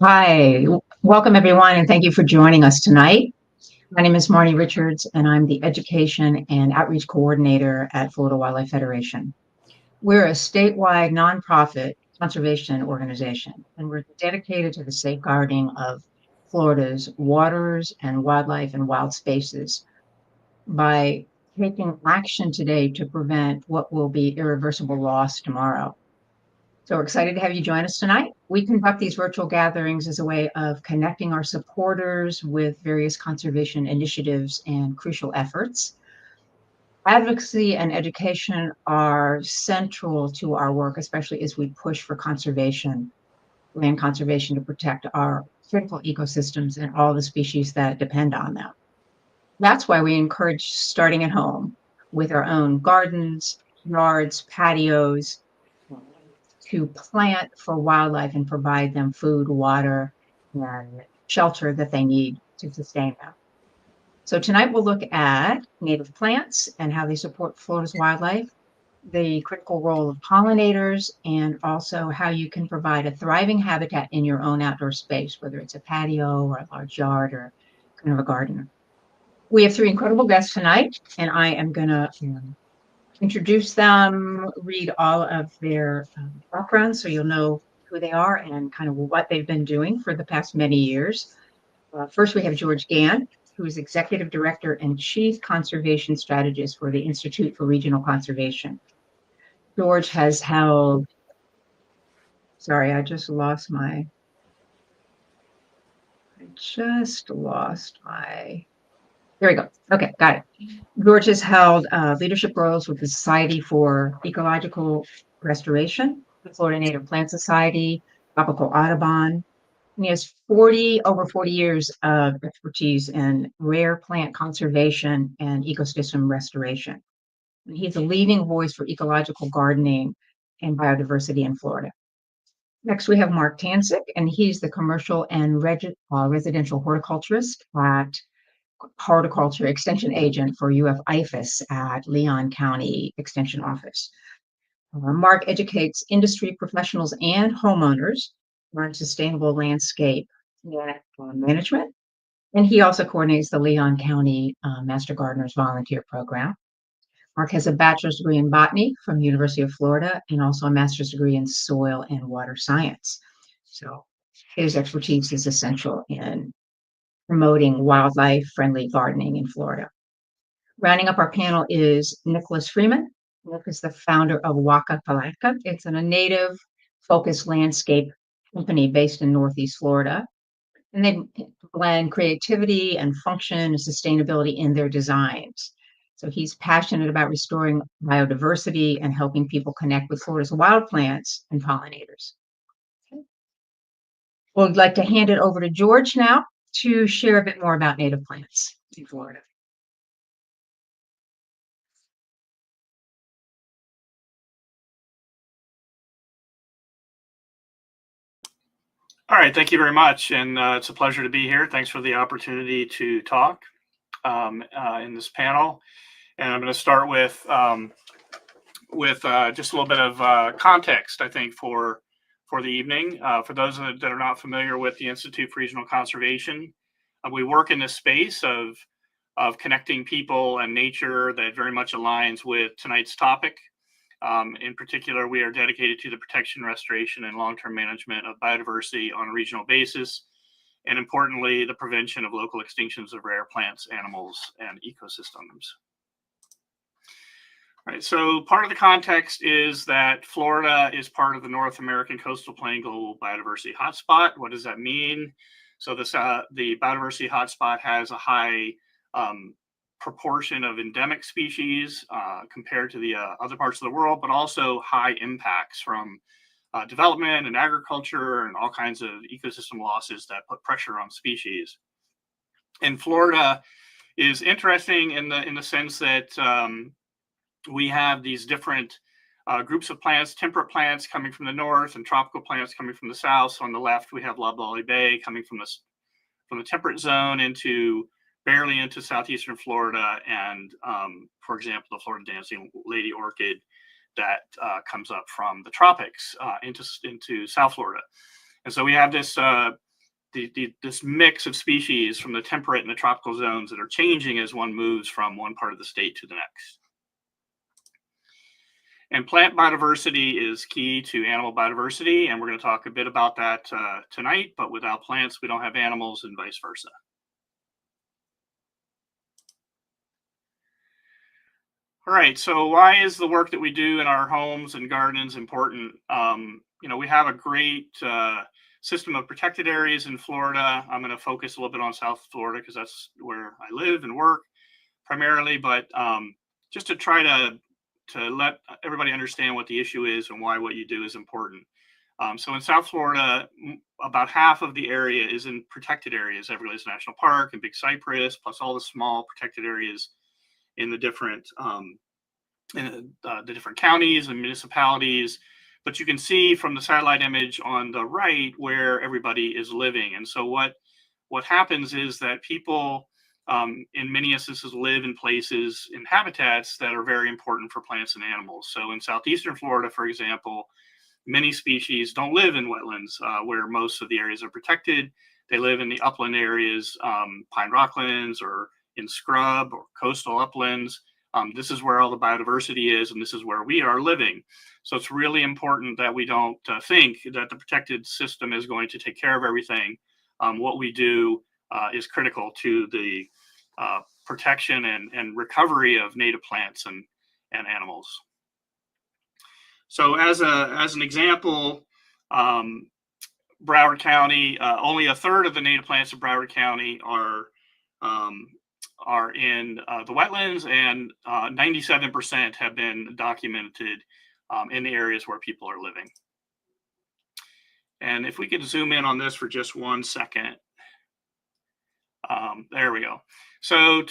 Hi, welcome everyone, and thank you for joining us tonight. My name is Marney Richards, and I'm the Education and Outreach Coordinator at Florida Wildlife Federation. We're a statewide nonprofit conservation organization, and we're dedicated to the safeguarding of Florida's waters and wildlife and wild spaces by taking action today to prevent what will be irreversible loss tomorrow. So we're excited to have you join us tonight. We conduct these virtual gatherings as a way of connecting our supporters with various conservation initiatives and crucial efforts. Advocacy and education are central to our work, especially as we push for conservation, land conservation, to protect our critical ecosystems and all the species that depend on them. That's why we encourage starting at home with our own gardens, yards, patios, to plant for wildlife and provide them food, water, and shelter that they need to sustain them. So tonight we'll look at native plants and how they support Florida's wildlife, the critical role of pollinators, and also how you can provide a thriving habitat in your own outdoor space, whether it's a patio or a large yard or kind of a garden. We have three incredible guests tonight, and I am going to introduce them, read all of their backgrounds so you'll know who they are and kind of what they've been doing for the past many years. First, we have George Gann, who is Executive Director and Chief Conservation Strategist for the Institute for Regional Conservation. George has held, sorry, I just lost my, there we go. Okay, got it. George has held leadership roles with the Society for Ecological Restoration, the Florida Native Plant Society, Tropical Audubon, and he has over 40 years of expertise in rare plant conservation and ecosystem restoration. And he's a leading voice for ecological gardening and biodiversity in Florida. Next, we have Mark Tansick, and he's the commercial and residential horticulturist at Horticulture Extension Agent for UF IFAS at Leon County Extension Office. Mark educates industry professionals and homeowners on sustainable landscape management, and he also coordinates the Leon County Master Gardeners Volunteer Program. Mark has a bachelor's degree in botany from the University of Florida and also a master's degree in soil and water science. So his expertise is essential in promoting wildlife-friendly gardening in Florida. Rounding up our panel is Nicholas Freeman. Nick is the founder of Waka Palaka. It's a native-focused landscape company based in Northeast Florida. And they blend creativity and function and sustainability in their designs. So he's passionate about restoring biodiversity and helping people connect with Florida's wild plants and pollinators. Okay. Well, I'd like to hand it over to George now to share a bit more about native plants in Florida. All right, thank you very much, and it's a pleasure to be here. Thanks for the opportunity to talk in this panel. And I'm going to start with just a little bit of context, I think, for the evening. For those that are not familiar with the Institute for Regional Conservation, we work in this space of connecting people and nature that very much aligns with tonight's topic. In particular, we are dedicated to the protection, restoration, and long-term management of biodiversity on a regional basis, and importantly, the prevention of local extinctions of rare plants, animals, and ecosystems. All right, so part of the context is that Florida is part of the North American Coastal Plain Global Biodiversity Hotspot. What does that mean? So this, the biodiversity hotspot has a high proportion of endemic species compared to the other parts of the world, but also high impacts from development and agriculture and all kinds of ecosystem losses that put pressure on species. And Florida is interesting in the sense that we have these different groups of plants, temperate plants coming from the north and tropical plants coming from the south. So on the left, we have Loblolly Bay coming from the from the temperate zone barely into southeastern Florida, and for example, the Florida dancing lady orchid that comes up from the tropics into South Florida. And so we have this this mix of species from the temperate and the tropical zones that are changing as one moves from one part of the state to the next. And plant biodiversity is key to animal biodiversity, and we're going to talk a bit about that tonight, but without plants, we don't have animals, and vice versa. All right, so why is the work that we do in our homes and gardens important? We have a great system of protected areas in Florida. I'm going to focus a little bit on South Florida because that's where I live and work primarily, but just to try to let everybody understand what the issue is and why what you do is important. So in South Florida, about half of the area is in protected areas, Everglades National Park and Big Cypress, plus all the small protected areas in the different counties and municipalities. But you can see from the satellite image on the right where everybody is living. And so what happens is that people in many instances live in places, in habitats that are very important for plants and animals. So in southeastern Florida, for example, many species don't live in wetlands where most of the areas are protected. They live in the upland areas, pine rocklands, or in scrub or coastal uplands. This is where all the biodiversity is, and this is where we are living. So it's really important that we don't think that the protected system is going to take care of everything. What we do is critical to the protection and recovery of native plants and animals. So as an example, Broward County, only a third of the native plants of Broward County are in the wetlands, and 97% have been documented in the areas where people are living. And if we could zoom in on this for just 1 second. There we go. So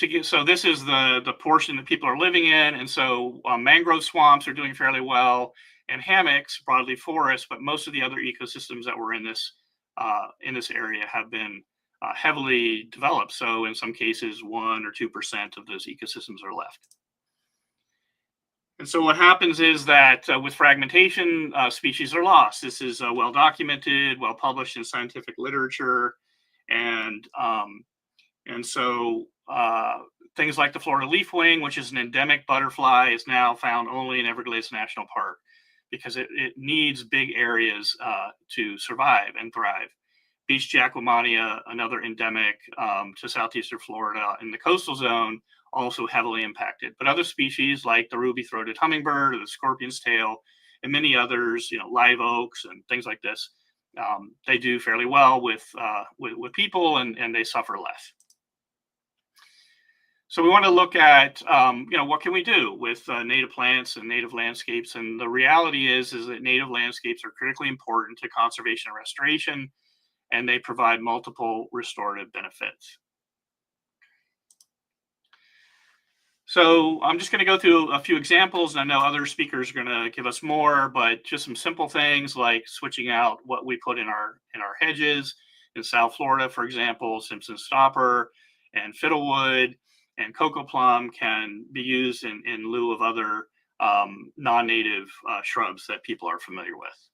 this is the portion that people are living in, and so mangrove swamps are doing fairly well, and hammocks, broadleaf forests, but most of the other ecosystems that were in this area have been heavily developed. So in some cases, 1 or 2% of those ecosystems are left. And so what happens is that with fragmentation, species are lost. This is well documented, well published in scientific literature, and so things like the Florida leafwing, which is an endemic butterfly, is now found only in Everglades National Park because it needs big areas to survive and thrive. Beach jacquemontia, another endemic to southeastern Florida in the coastal zone, also heavily impacted. But other species like the ruby-throated hummingbird or the scorpion's tail and many others, live oaks and things like this, they do fairly well with people, and they suffer less. So we want to look at, what can we do with native plants and native landscapes? And the reality is that native landscapes are critically important to conservation and restoration, and they provide multiple restorative benefits. So I'm just going to go through a few examples, and I know other speakers are going to give us more, but just some simple things like switching out what we put in our hedges. In South Florida, for example, Simpson stopper and fiddlewood and cocoa plum can be used in lieu of other non-native shrubs that people are familiar with.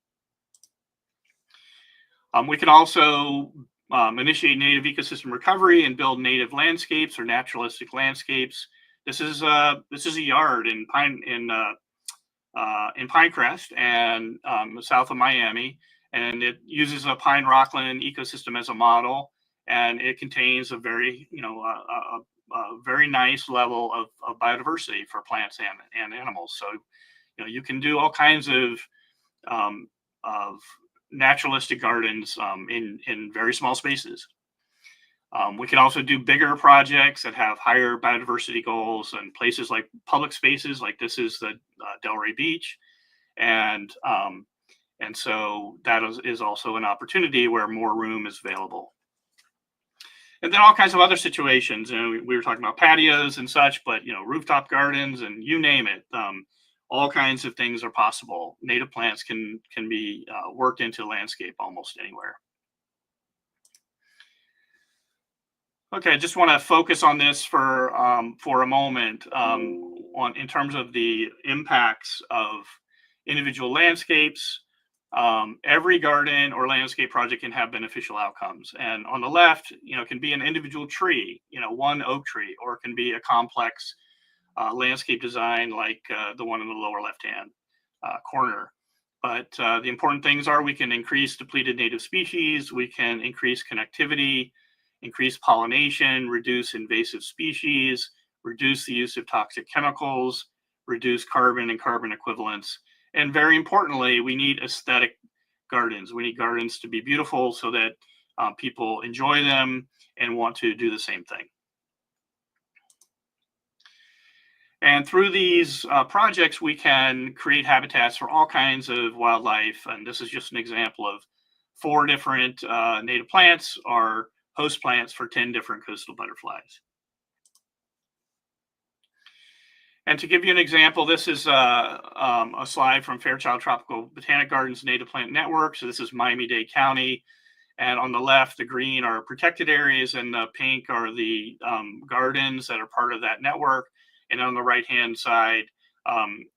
We can also initiate native ecosystem recovery and build native landscapes or naturalistic landscapes. This is a yard in Pinecrest and south of Miami, and it uses a pine rockland ecosystem as a model, and it contains a very very nice level of biodiversity for plants and animals. So you can do all kinds of naturalistic gardens in very small spaces. We can also do bigger projects that have higher biodiversity goals, and places like public spaces, like this is the Delray Beach, and so that is also an opportunity where more room is available. And then all kinds of other situations. We were talking about patios and such, but rooftop gardens and you name it. All kinds of things are possible. Native plants can be worked into landscape almost anywhere. Okay, I just want to focus on this for a moment in terms of the impacts of individual landscapes. Every garden or landscape project can have beneficial outcomes, and on the left, can be an individual tree, one oak tree, or it can be a complex landscape design like the one in the lower left-hand corner. But the important things are we can increase depleted native species, we can increase connectivity, increase pollination, reduce invasive species, reduce the use of toxic chemicals, reduce carbon and carbon equivalents. And very importantly, we need aesthetic gardens. We need gardens to be beautiful so that people enjoy them and want to do the same thing. And through these projects, we can create habitats for all kinds of wildlife. And this is just an example of 4 different native plants or host plants for 10 different coastal butterflies. And to give you an example, this is a slide from Fairchild Tropical Botanic Gardens Native Plant Network. So this is Miami-Dade County. And on the left, the green are protected areas and the pink are the gardens that are part of that network. And on the right-hand side,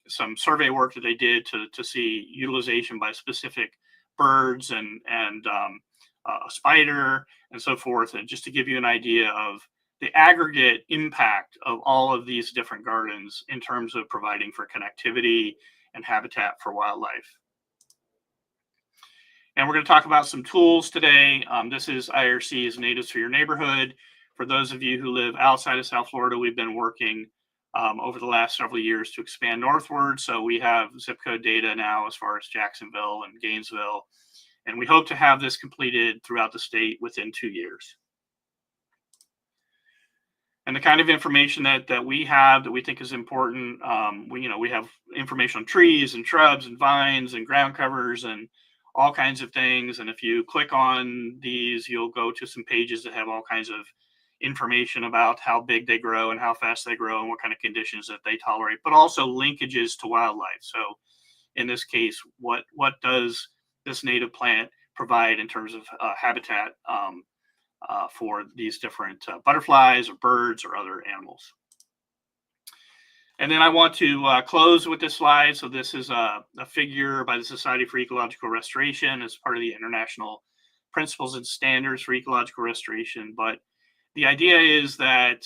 some survey work that they did to see utilization by specific birds and a spider and so forth. And just to give you an idea of the aggregate impact of all of these different gardens in terms of providing for connectivity and habitat for wildlife. And we're going to talk about some tools today. This is IRC's Natives for Your Neighborhood. For those of you who live outside of South Florida, we've been working over the last several years to expand northward. So we have zip code data now as far as Jacksonville and Gainesville. And we hope to have this completed throughout the state within 2 years. And the kind of information that we have that we think is important, we have information on trees and shrubs and vines and ground covers and all kinds of things. And if you click on these, you'll go to some pages that have all kinds of information about how big they grow and how fast they grow and what kind of conditions that they tolerate, but also linkages to wildlife. So in this case, what does this native plant provide in terms of habitat for these different butterflies or birds or other animals? And then I want to close with this slide. So this is a figure by the Society for Ecological Restoration as part of the International Principles and Standards for Ecological Restoration. But the idea is that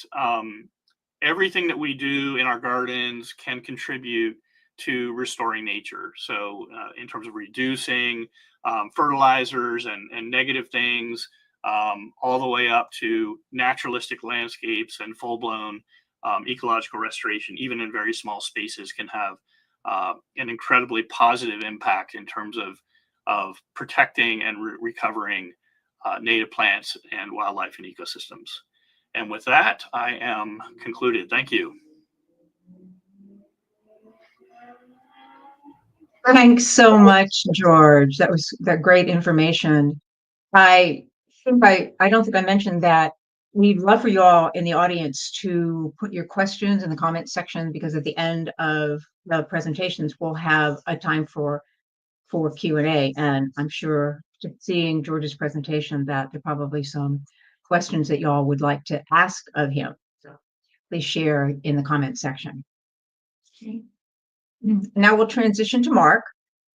everything that we do in our gardens can contribute to restoring nature. So in terms of reducing fertilizers and negative things, all the way up to naturalistic landscapes and full-blown ecological restoration, even in very small spaces, can have an incredibly positive impact in terms of protecting and recovering native plants and wildlife and ecosystems. And with that, I am concluded. Thank you. Thanks so much, George. That was great information. I don't think I mentioned that we'd love for you all in the audience to put your questions in the comment section, because at the end of the presentations, we'll have a time for Q&A. And I'm sure, seeing George's presentation, that there are probably some questions that y'all would like to ask of him. So please share in the comment section. Okay. Now we'll transition to Mark,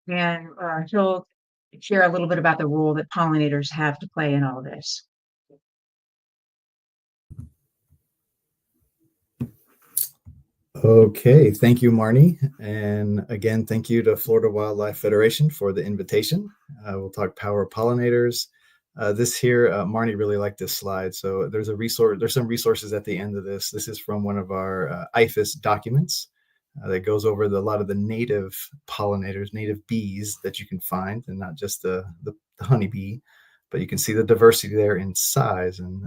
and he'll share a little bit about the role that pollinators have to play in all of this. Okay, thank you, Marnie. And again, thank you to Florida Wildlife Federation for the invitation. We'll talk power pollinators. This here, Marnie really liked this slide. So there's some resources at the end of this. This is from one of our IFAS documents that goes over a lot of the native pollinators, native bees that you can find, and not just the honeybee, but you can see the diversity there in size. And,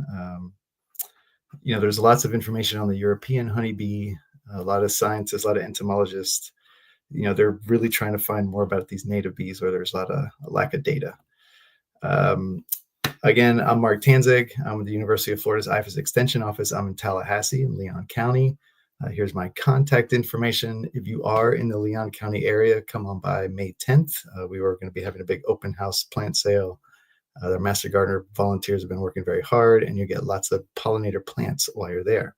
there's lots of information on the European honeybee. A lot of scientists, a lot of entomologists, they're really trying to find more about these native bees where there's a lack of data. Again, I'm Mark Tanzig. I'm with the University of Florida's IFAS Extension Office. I'm in Tallahassee in Leon County. Here's my contact information. If you are in the Leon County area, come on by May 10th. We are going to be having a big open house plant sale Their Master Gardener volunteers have been working very hard, and you get lots of pollinator plants while you're there.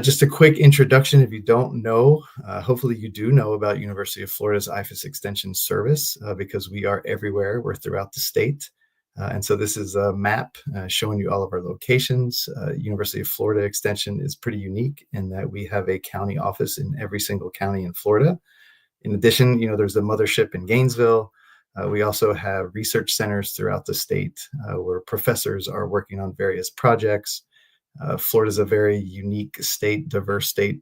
Just a quick introduction, if you don't know, hopefully you do know about University of Florida's IFAS Extension Service, because we are everywhere. We're throughout the state. And so this is a map showing you all of our locations. University of Florida Extension is pretty unique in that we have a county office in every single county in Florida. In addition, there's the mothership in Gainesville. We also have research centers throughout the state where professors are working on various projects. Florida is a very unique state, diverse state,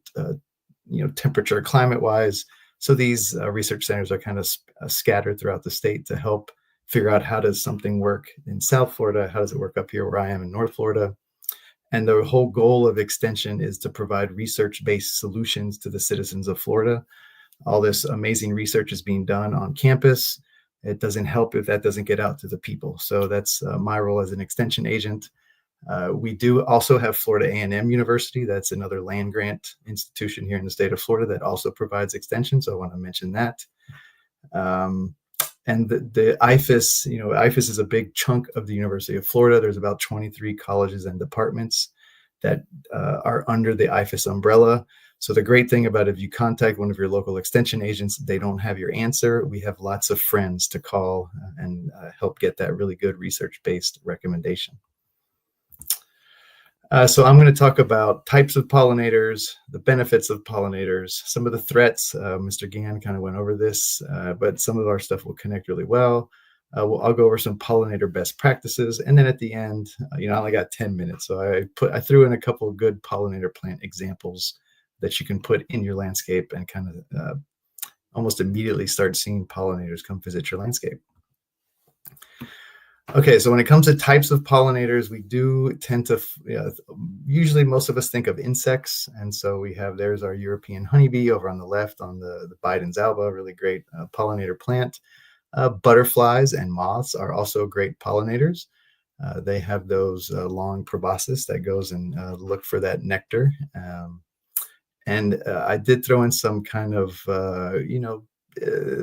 temperature, climate-wise. So these research centers are kind of scattered throughout the state to help figure out how does something work in South Florida, how does it work up here where I am in North Florida. And the whole goal of Extension is to provide research-based solutions to the citizens of Florida. All this amazing research is being done on campus. It doesn't help if that doesn't get out to the people. So that's my role as an Extension agent. We do also have Florida A&M University. That's another land grant institution here in the state of Florida that also provides extension. So I want to mention that. And the IFAS, IFAS is a big chunk of the University of Florida. There's about 23 colleges and departments that are under the IFAS umbrella. So the great thing about if you contact one of your local extension agents, they don't have your answer. We have lots of friends to call and help get that really good research-based recommendation. So I'm going to talk about types of pollinators, the benefits of pollinators, some of the threats. Mr. Gann kind of went over this, but some of our stuff will connect really well. I'll go over some pollinator best practices. And then at the end, I only got 10 minutes. So I threw in a couple of good pollinator plant examples that you can put in your landscape and kind of almost immediately start seeing pollinators come visit your landscape. Okay, so when it comes to types of pollinators, we do tend to, usually most of us think of insects. And so there's our European honeybee over on the left on the Biden's alba, really great pollinator plant. Butterflies and moths are also great pollinators. They have those long proboscis that goes and look for that nectar. And I did throw in some kind of,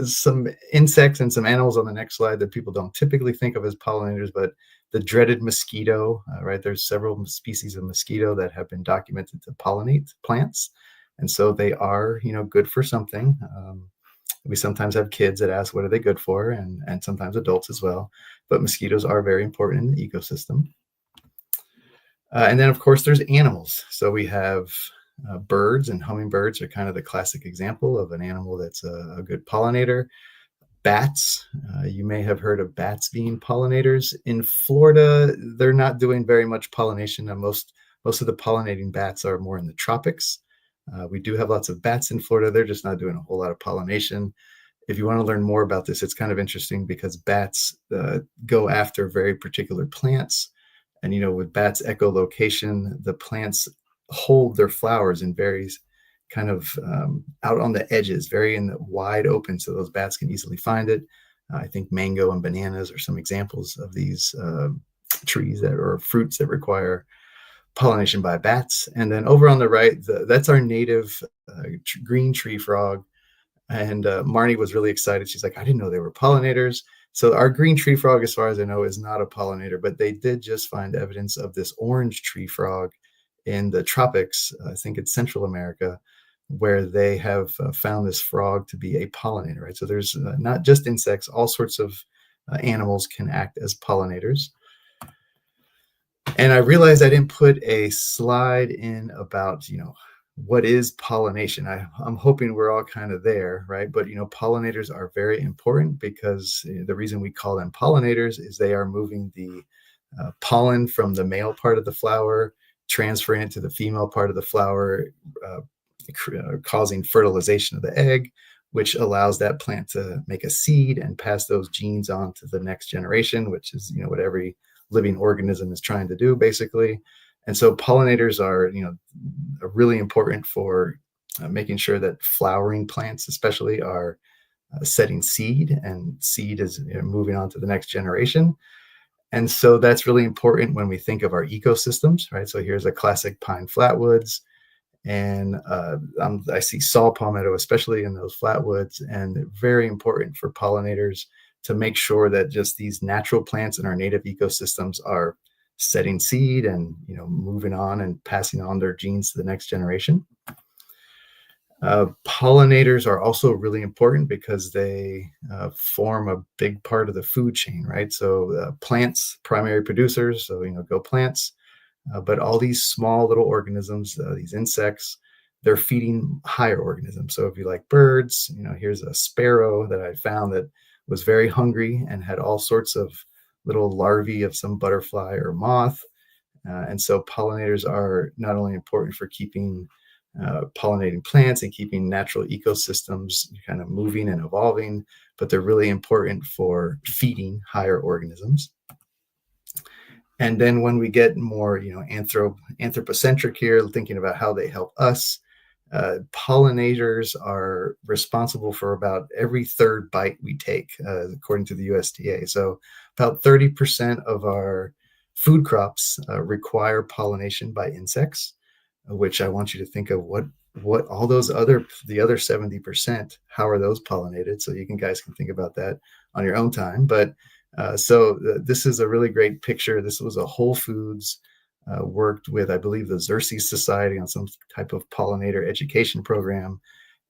some insects and some animals on the next slide that people don't typically think of as pollinators, but the dreaded mosquito, right? There's several species of mosquito that have been documented to pollinate plants. And so they are, good for something. We sometimes have kids that ask, what are they good for? And sometimes adults as well. But mosquitoes are very important in the ecosystem. And then, of course, there's animals. So we have birds, and hummingbirds are kind of the classic example of an animal that's a good pollinator. Bats, you may have heard of bats being pollinators. In Florida, they're not doing very much pollination. Most of the pollinating bats are more in the tropics. We do have lots of bats in Florida. They're just not doing a whole lot of pollination. If you want to learn more about this, it's kind of interesting because bats go after very particular plants. And, with bats' echolocation, the plants hold their flowers in very kind of out on the edges, very in the wide open, so those bats can easily find it. I think mango and bananas are some examples of these trees or fruits that require pollination by bats. And then over on the right, that's our native green tree frog. And Marnie was really excited. She's like, I didn't know they were pollinators. So our green tree frog, as far as I know, is not a pollinator, but they did just find evidence of this orange tree frog in the tropics, I think it's Central America, where they have found this frog to be a pollinator, right? So there's not just insects, all sorts of animals can act as pollinators. And I realized I didn't put a slide in about, what is pollination? I'm hoping we're all kind of there, right? But, pollinators are very important because the reason we call them pollinators is they are moving the pollen from the male part of the flower, transferring it to the female part of the flower, causing fertilization of the egg, which allows that plant to make a seed and pass those genes on to the next generation, which is, what every living organism is trying to do, basically. And so pollinators are, really important for making sure that flowering plants, especially, are setting seed, and seed is moving on to the next generation. And so that's really important when we think of our ecosystems, right? So here's a classic pine flatwoods, and I see saw palmetto, especially in those flatwoods, and very important for pollinators. to make sure that just these natural plants in our native ecosystems are setting seed and, moving on and passing on their genes to the next generation. Pollinators are also really important because they form a big part of the food chain, right? So plants, primary producers, so, go plants, but all these small little organisms, these insects, they're feeding higher organisms. So if you like birds, here's a sparrow that I found that was very hungry and had all sorts of little larvae of some butterfly or moth. And so pollinators are not only important for keeping pollinating plants and keeping natural ecosystems kind of moving and evolving, but they're really important for feeding higher organisms. And then when we get more, anthropocentric here, thinking about how they help us, pollinators are responsible for about every third bite we take, according to the USDA. So about 30% of our food crops require pollination by insects, which I want you to think of what all those the other 70%, how are those pollinated? So you guys can think about that on your own time. But this is a really great picture. This was a Whole Foods worked with, I believe, the Xerces Society on some type of pollinator education program.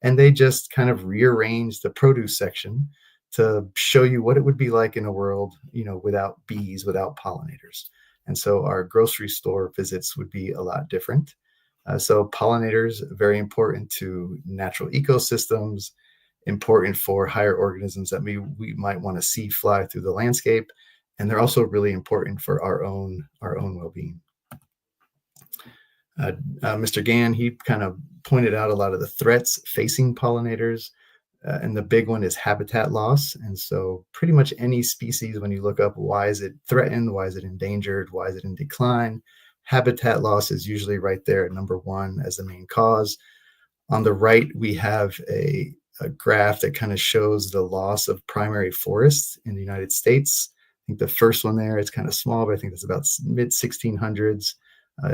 And they just kind of rearranged the produce section to show you what it would be like in a world, without bees, without pollinators. And so our grocery store visits would be a lot different. So pollinators, very important to natural ecosystems, important for higher organisms that we might want to see fly through the landscape. And they're also really important for our own well-being. Mr. Gann, he kind of pointed out a lot of the threats facing pollinators. And the big one is habitat loss. And so pretty much any species, when you look up, why is it threatened? Why is it endangered? Why is it in decline? Habitat loss is usually right there at number one as the main cause. On the right, we have a graph that kind of shows the loss of primary forests in the United States. I think the first one there, it's kind of small, but I think it's about mid 1600s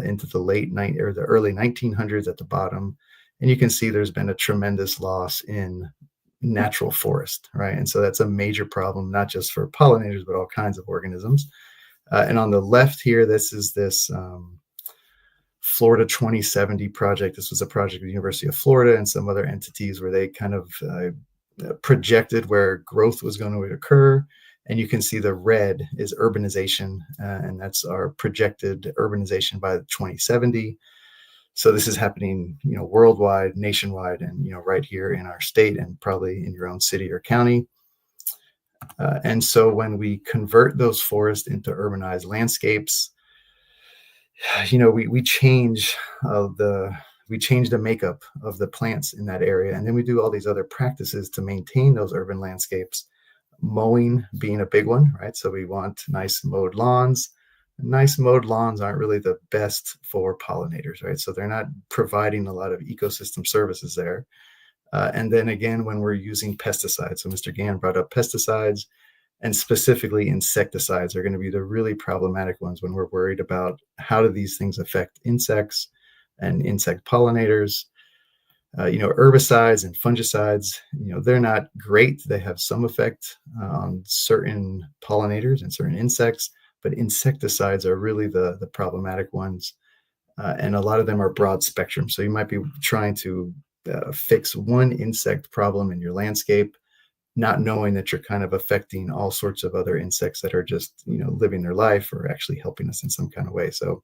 into the early 1900s at the bottom. And you can see there's been a tremendous loss in natural forest, right? And so that's a major problem, not just for pollinators, but all kinds of organisms. And on the left here, this Florida 2070 project. This was a project of the University of Florida and some other entities where they kind of projected where growth was going to occur. And you can see the red is urbanization, and that's our projected urbanization by 2070. So this is happening, worldwide, nationwide, and, right here in our state and probably in your own city or county. And so when we convert those forests into urbanized landscapes, we change the makeup of the plants in that area. And then we do all these other practices to maintain those urban landscapes, mowing being a big one, right? So we want nice mowed lawns. Nice mowed lawns aren't really the best for pollinators, right? So they're not providing a lot of ecosystem services there. And then again, when we're using pesticides, so Mr. Gann brought up pesticides, and specifically insecticides are going to be the really problematic ones when we're worried about how do these things affect insects and insect pollinators. Herbicides and fungicides, they're not great. They have some effect on certain pollinators and certain insects, but insecticides are really the problematic ones. And a lot of them are broad spectrum. So you might be trying to fix one insect problem in your landscape, not knowing that you're kind of affecting all sorts of other insects that are just, living their life or actually helping us in some kind of way. So,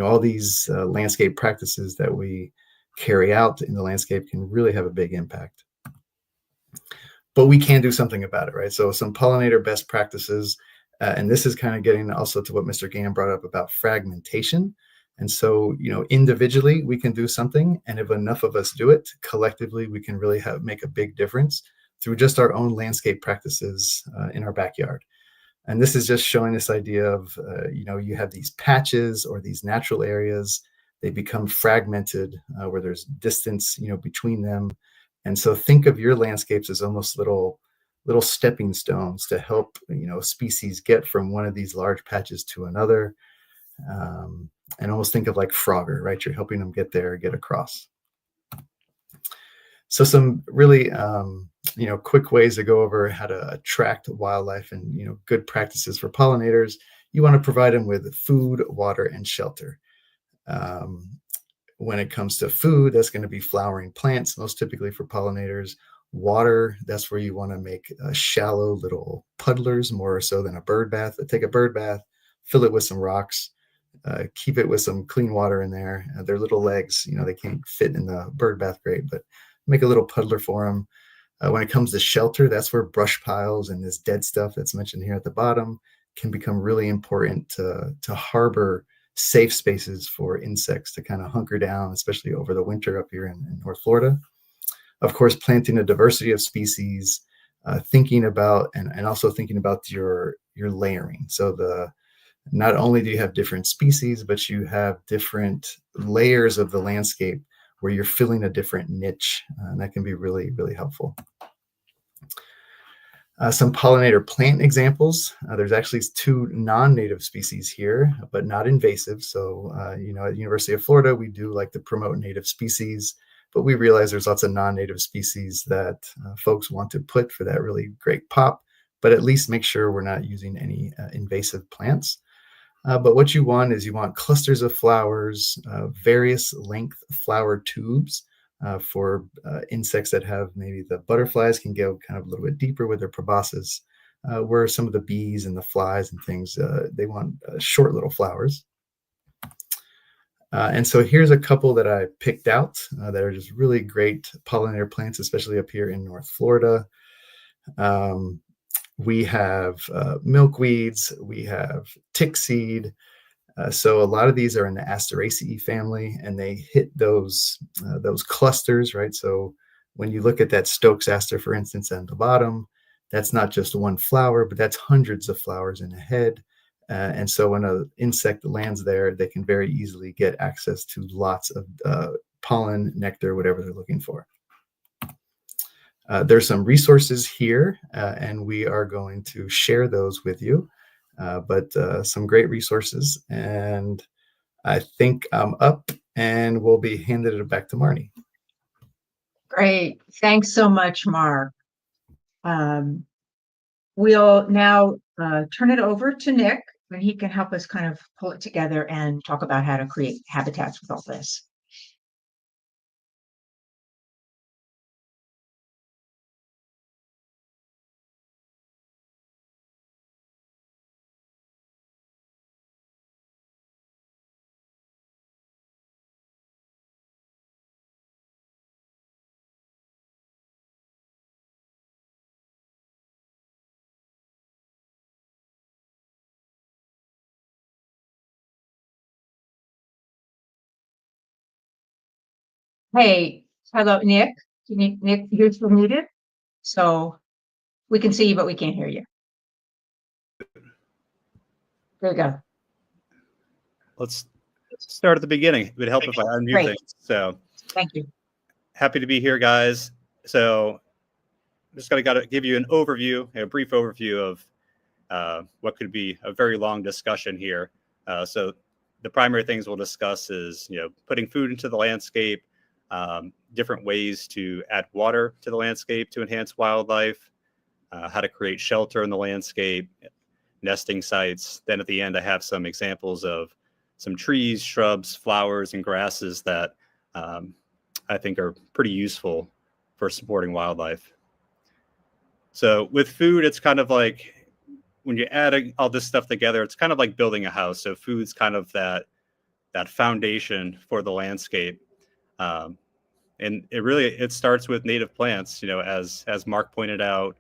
all these landscape practices that we carry out in the landscape can really have a big impact. But we can do something about it, right? So some pollinator best practices, and this is kind of getting also to what Mr. Gann brought up about fragmentation. And so, individually we can do something, and if enough of us do it, collectively we can really make a big difference through just our own landscape practices in our backyard. And this is just showing this idea of, you have these patches or these natural areas, they become fragmented where there's distance, between them. And so think of your landscapes as almost little stepping stones to help, species get from one of these large patches to another. And almost think of like Frogger, right? You're helping them get there, get across. So some really, quick ways to go over how to attract wildlife and, good practices for pollinators. You want to provide them with food, water, and shelter. When it comes to food, that's going to be flowering plants, most typically for pollinators. Water, that's where you want to make shallow little puddlers, more so than a bird bath. But take a bird bath, fill it with some rocks, keep it with some clean water in there. Their little legs, they can't fit in the bird bath great, but make a little puddler for them. When it comes to shelter, that's where brush piles and this dead stuff that's mentioned here at the bottom can become really important to harbor safe spaces for insects to kind of hunker down, especially over the winter up here in North Florida. Of course, planting a diversity of species, thinking about and also thinking about your layering. So not only do you have different species, but you have different layers of the landscape where you're filling a different niche, and that can be really, really helpful. Some pollinator plant examples. There's actually 2 non-native species here, but not invasive. So, at the University of Florida, we do like to promote native species, but we realize there's lots of non-native species that folks want to put for that really great pop, but at least make sure we're not using any invasive plants. But what you want is clusters of flowers, various length flower tubes, for insects that have maybe the butterflies can go kind of a little bit deeper with their proboscis, where some of the bees and the flies and things, they want short little flowers. And so here's a couple that I picked out that are just really great pollinator plants, especially up here in North Florida. We have milkweeds, we have tickseed. So a lot of these are in the Asteraceae family, and they hit those clusters, right? So when you look at that Stokes aster, for instance, at the bottom, that's not just one flower, but that's hundreds of flowers in a head. And so when an insect lands there, they can very easily get access to lots of pollen, nectar, whatever they're looking for. There's some resources here, and we are going to share those with you. But some great resources, and I think I'm up, and we'll be handing it back to Marney. Great. Thanks so much, Mark. We'll now turn it over to Nick, and he can help us kind of pull it together and talk about how to create habitats with all this. Hey, hello, Nick. Nick, you're still muted, so we can see you, but we can't hear you. There you go. Let's start at the beginning. It would help if I unmute things. So thank you. Happy to be here, guys. So just got to give you an overview, a brief overview of what could be a very long discussion here. So the primary things we'll discuss is, putting food into the landscape, different ways to add water to the landscape to enhance wildlife, how to create shelter in the landscape, nesting sites. Then at the end, I have some examples of some trees, shrubs, flowers, and grasses that I think are pretty useful for supporting wildlife. So with food, it's kind of like when you add all this stuff together, it's kind of like building a house. So food's kind of that foundation for the landscape. And it starts with native plants. As Mark pointed out,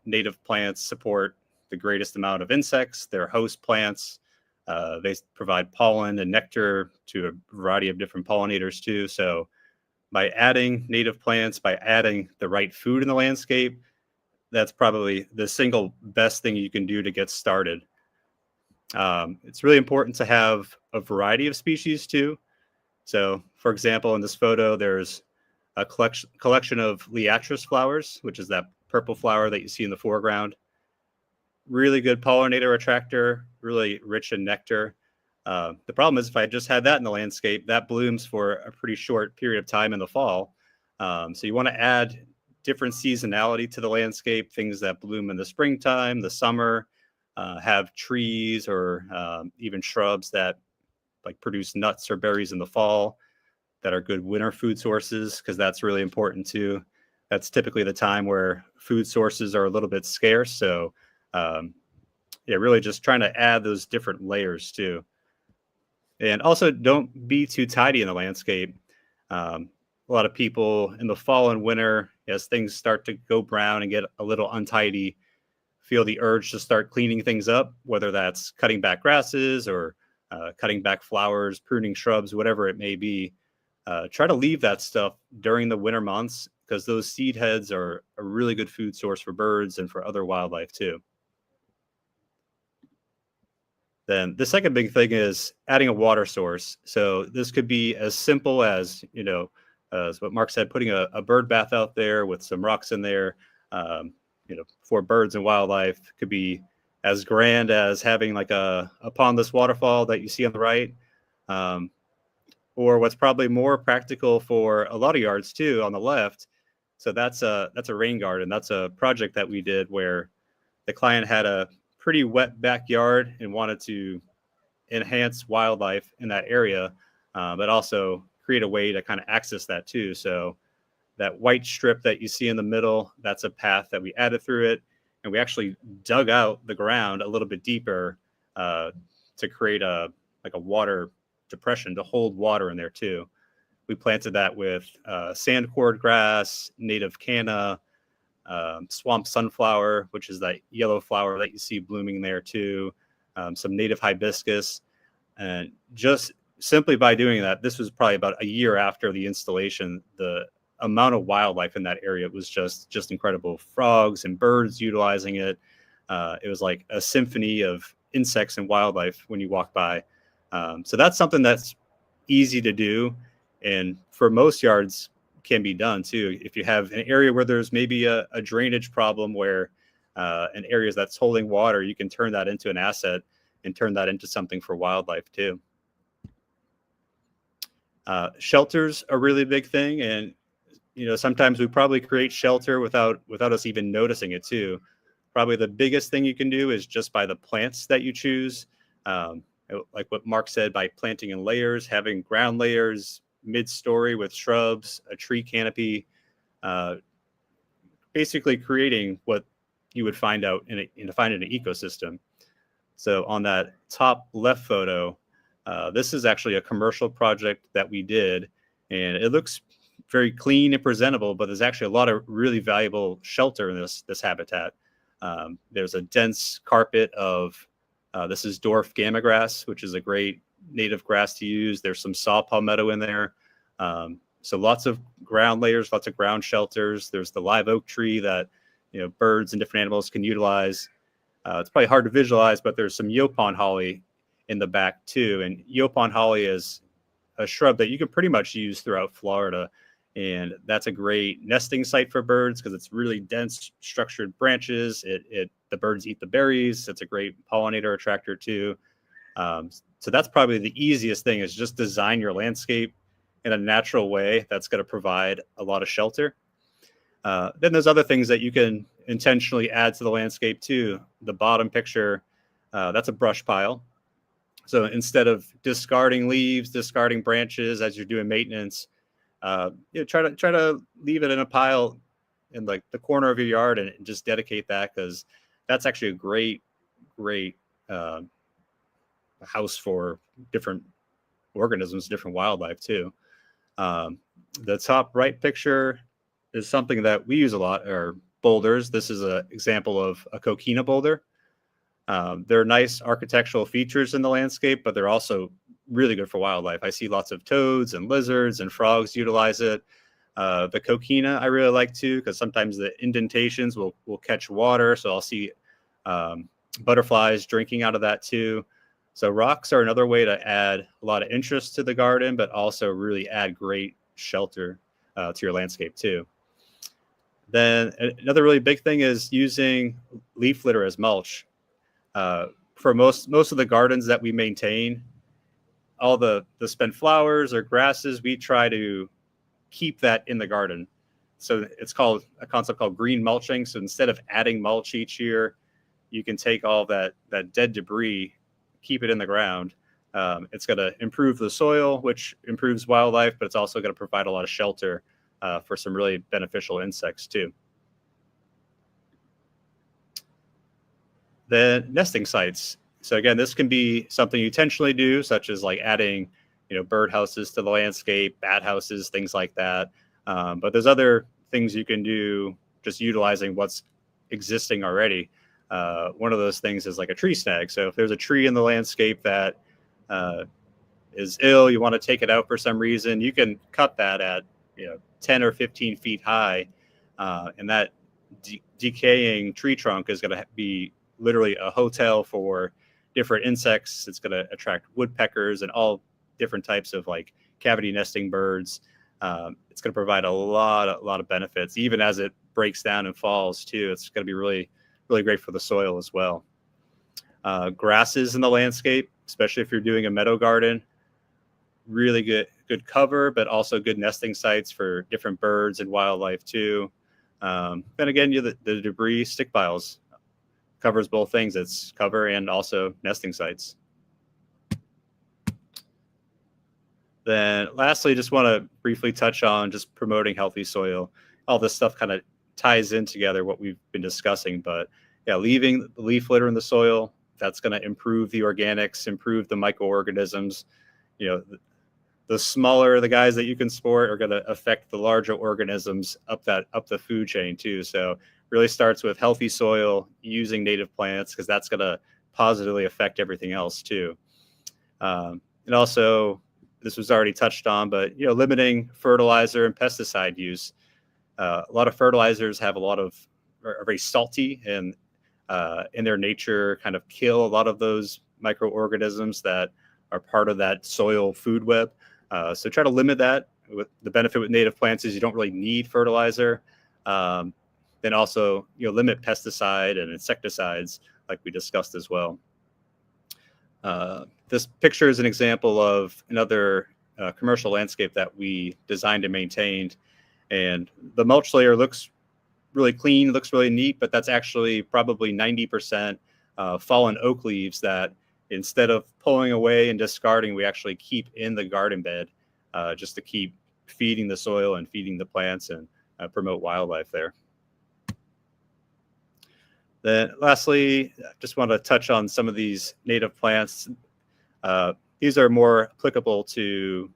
native plants support the greatest amount of insects. They're host plants. They provide pollen and nectar to a variety of different pollinators too. So by adding native plants, by adding the right food in the landscape, that's probably the single best thing you can do to get started. It's really important to have a variety of species too. So, for example, in this photo, there's a collection of liatris flowers, which is that purple flower that you see in the foreground. Really good pollinator attractor, really rich in nectar. The problem is if I just had that in the landscape, that blooms for a pretty short period of time in the fall. So you want to add different seasonality to the landscape, things that bloom in the springtime, the summer, have trees or even shrubs that like produce nuts or berries in the fall that are good winter food sources, because that's really important too. That's typically the time where food sources are a little bit scarce. So yeah, really just trying to add those different layers too. And also don't be too tidy in the landscape. A lot of people in the fall and winter, as things start to go brown and get a little untidy, feel the urge to start cleaning things up, whether that's cutting back grasses or cutting back flowers, pruning shrubs, whatever it may be. Try to leave that stuff during the winter months, because those seed heads are a really good food source for birds and for other wildlife too. Then the second big thing is adding a water source. So this could be as simple as, as what Mark said, putting a bird bath out there with some rocks in there, for birds and wildlife. Could be as grand as having like a pondless waterfall that you see on the right. Or what's probably more practical for a lot of yards too, on the left. So that's a rain garden. That's a project that we did where the client had a pretty wet backyard and wanted to enhance wildlife in that area, but also create a way to kind of access that too. So that white strip that you see in the middle, that's a path that we added through it. And we actually dug out the ground a little bit deeper to create a water depression to hold water in there too. We planted that with sandcord grass, native canna, swamp sunflower, which is that yellow flower that you see blooming there too, some native hibiscus. And just simply by doing that, this was probably about a year after the installation, the amount of wildlife in that area was just incredible. Frogs and birds utilizing it. It was like a symphony of insects and wildlife when you walk by. So that's something that's easy to do, and for most yards can be done too. If you have an area where there's maybe a drainage problem where an area that's holding water, you can turn that into an asset and turn that into something for wildlife too. Shelters are a really big thing, and sometimes we probably create shelter without us even noticing it too. Probably the biggest thing you can do is just by the plants that you choose. Like what Mark said, by planting in layers, having ground layers, mid-story with shrubs, a tree canopy, basically creating what you would find out in an ecosystem. So on that top left photo, this is actually a commercial project that we did, and it looks very clean and presentable, but there's actually a lot of really valuable shelter in this habitat. There's a dense carpet of this is dwarf gamma grass, which is a great native grass to use. There's some saw palmetto in there. So lots of ground layers, lots of ground shelters. There's the live oak tree that birds and different animals can utilize. It's probably hard to visualize, but there's some yopon holly in the back too. And yopon holly is a shrub that you can pretty much use throughout Florida. And that's a great nesting site for birds because it's really dense, structured branches. The birds eat the berries. It's a great pollinator attractor too. So that's probably the easiest thing, is just design your landscape in a natural way that's going to provide a lot of shelter. Then there's other things that you can intentionally add to the landscape too. The bottom picture, that's a brush pile. So instead of discarding leaves, discarding branches as you're doing maintenance, try to leave it in a pile in like the corner of your yard and just dedicate that, because that's actually a great house for different organisms, different wildlife too. The top right picture is something that we use a lot, are boulders. This is an example of a coquina boulder. They're nice architectural features in the landscape, but they're also really good for wildlife. I see lots of toads and lizards and frogs utilize it. The coquina I really like too, because sometimes the indentations will catch water. So I'll see butterflies drinking out of that too. So rocks are another way to add a lot of interest to the garden, but also really add great shelter to your landscape too. Then another really big thing is using leaf litter as mulch. For most of the gardens that we maintain, all the spent flowers or grasses, we try to keep that in the garden. so it's called a concept called green mulching. So instead of adding mulch each year, you can take all that dead debris, keep it in the ground. It's going to improve the soil, which improves wildlife, but it's also going to provide a lot of shelter for some really beneficial insects too. Then nesting sites. So again, this can be something you intentionally do, such as like adding, bird houses to the landscape, bat houses, things like that. But there's other things you can do just utilizing what's existing already. One of those things is like a tree snag. So if there's a tree in the landscape that is ill, you want to take it out for some reason, you can cut that at 10 or 15 feet high, and that decaying tree trunk is going to be literally a hotel for different insects. It's going to attract woodpeckers and all different types of like cavity nesting birds. It's going to provide a lot of benefits, even as it breaks down and falls too. It's going to be really great for the soil as well. Grasses in the landscape, especially if you're doing a meadow garden, really good cover, but also good nesting sites for different birds and wildlife too. And again, the debris stick piles covers both things. It's cover and also nesting sites. Then lastly, just want to briefly touch on just promoting healthy soil. All this stuff kind of ties in together what we've been discussing, but yeah, leaving the leaf litter in the soil, that's going to improve the organics, improve the microorganisms. The smaller the guys that you can sport are going to affect the larger organisms up the food chain too. So really starts with healthy soil, using native plants, because that's going to positively affect everything else too. And also, this was already touched on, but limiting fertilizer and pesticide use. A lot of fertilizers are very salty and in their nature kind of kill a lot of those microorganisms that are part of that soil food web. So try to limit that. The benefit with native plants is you don't really need fertilizer. Then also, limit pesticide and insecticides like we discussed as well. This picture is an example of another commercial landscape that we designed and maintained. And the mulch layer looks really clean, looks really neat, but that's actually probably 90% fallen oak leaves that instead of pulling away and discarding, we actually keep in the garden bed just to keep feeding the soil and feeding the plants and promote wildlife there. Then lastly, just want to touch on some of these native plants. These are more applicable to,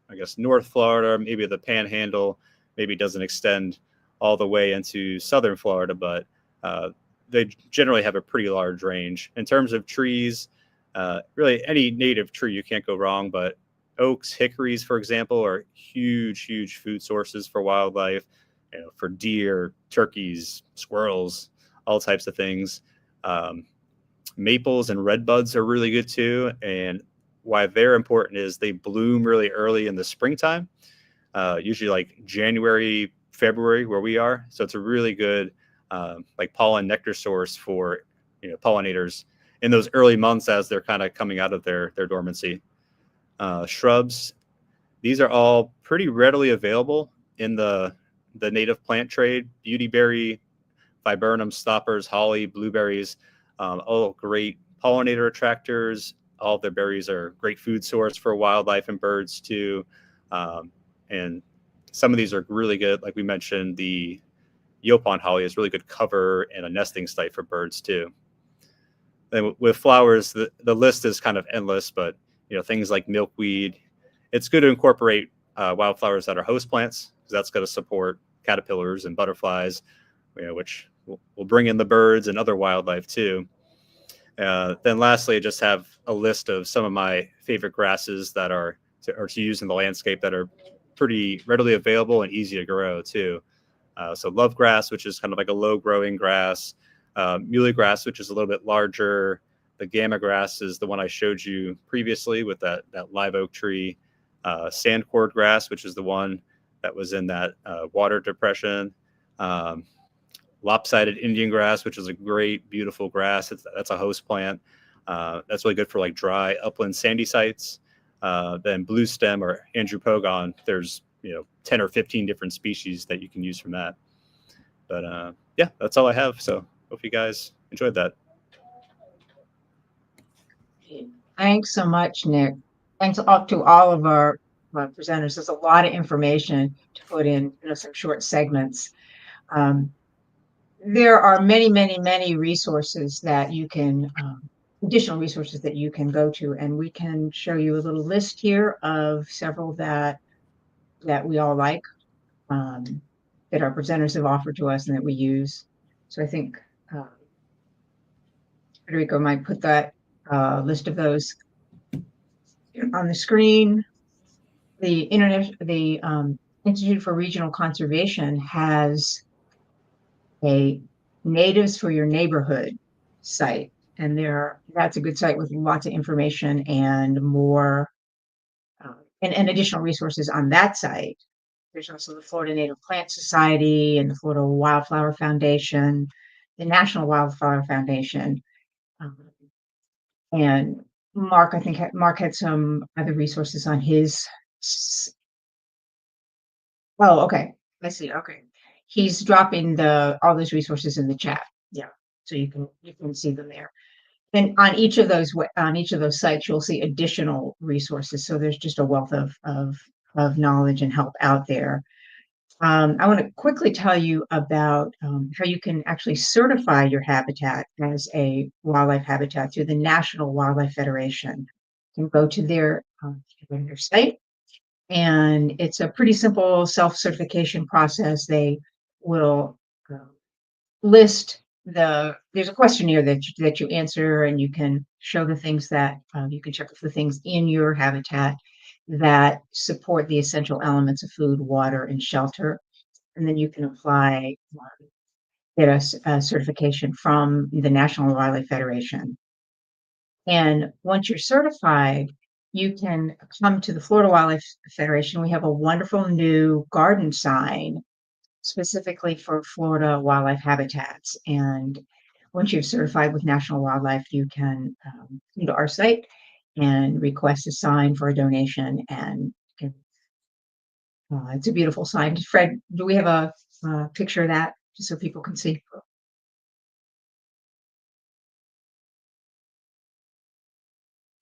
I guess, North Florida, maybe the Panhandle, maybe doesn't extend all the way into Southern Florida, but they generally have a pretty large range. In terms of trees, really any native tree, you can't go wrong, but oaks, hickories, for example, are huge food sources for wildlife, for deer, turkeys, squirrels, all types of things. Maples and redbuds are really good too. And why they're important is they bloom really early in the springtime, usually like January, February, where we are. So it's a really good like pollen nectar source for pollinators in those early months as they're kind of coming out of their dormancy. Shrubs, these are all pretty readily available in the native plant trade. Beautyberry, viburnum, stoppers, holly, blueberries, all great pollinator attractors. All of their berries are a great food source for wildlife and birds too. And some of these are really good. Like we mentioned, the Yopon holly is really good cover and a nesting site for birds too. And with flowers, the list is kind of endless, but things like milkweed, it's good to incorporate wildflowers that are host plants, because that's going to support caterpillars and butterflies, which will bring in the birds and other wildlife too. Then lastly, I just have a list of some of my favorite grasses that are to use in the landscape that are pretty readily available and easy to grow too. So love grass, which is kind of like a low growing grass. Muhly grass, which is a little bit larger. The gamma grass is the one I showed you previously with that live oak tree. Sandcord grass, which is the one that was in that water depression. Lopsided Indian grass, which is a great, beautiful grass. That's a host plant. That's really good for like dry upland sandy sites. Then blue stem or andrew pogon, there's 10 or 15 different species that you can use from that. But yeah, that's all I have. So hope you guys enjoyed that. Thanks so much, Nick. Thanks to all of our presenters. There's a lot of information to put in, some short segments. There are many, many, many resources that you can, additional resources that you can go to, and we can show you a little list here of several that we all like, that our presenters have offered to us and that we use. So I think Federico might put that list of those on the screen. The Institute for Regional Conservation has a Natives for Your Neighborhood site, and that's a good site with lots of information and more and additional resources on that site. There's also the Florida Native Plant Society and the Florida Wildflower Foundation, the National Wildflower Foundation, and Mark, I think Mark had some other resources on his. Oh, okay. I see. Okay. He's dropping all those resources in the chat. Yeah. So you can see them there. And on each of those sites, you'll see additional resources. So there's just a wealth of knowledge and help out there. I want to quickly tell you about how you can actually certify your habitat as a wildlife habitat through the National Wildlife Federation. You can go to their site, and it's a pretty simple self-certification process. They will list there's a questionnaire that you answer, and you can show the things that you can check for things in your habitat that support the essential elements of food, water, and shelter. And then you can apply, get a certification from the National Wildlife Federation. And once you're certified, you can come to the Florida Wildlife Federation. We have a wonderful new garden sign specifically for Florida wildlife habitats. And once you're certified with National Wildlife, you can come to our site and request a sign for a donation. And it's a beautiful sign. Fred, do we have a picture of that just so people can see?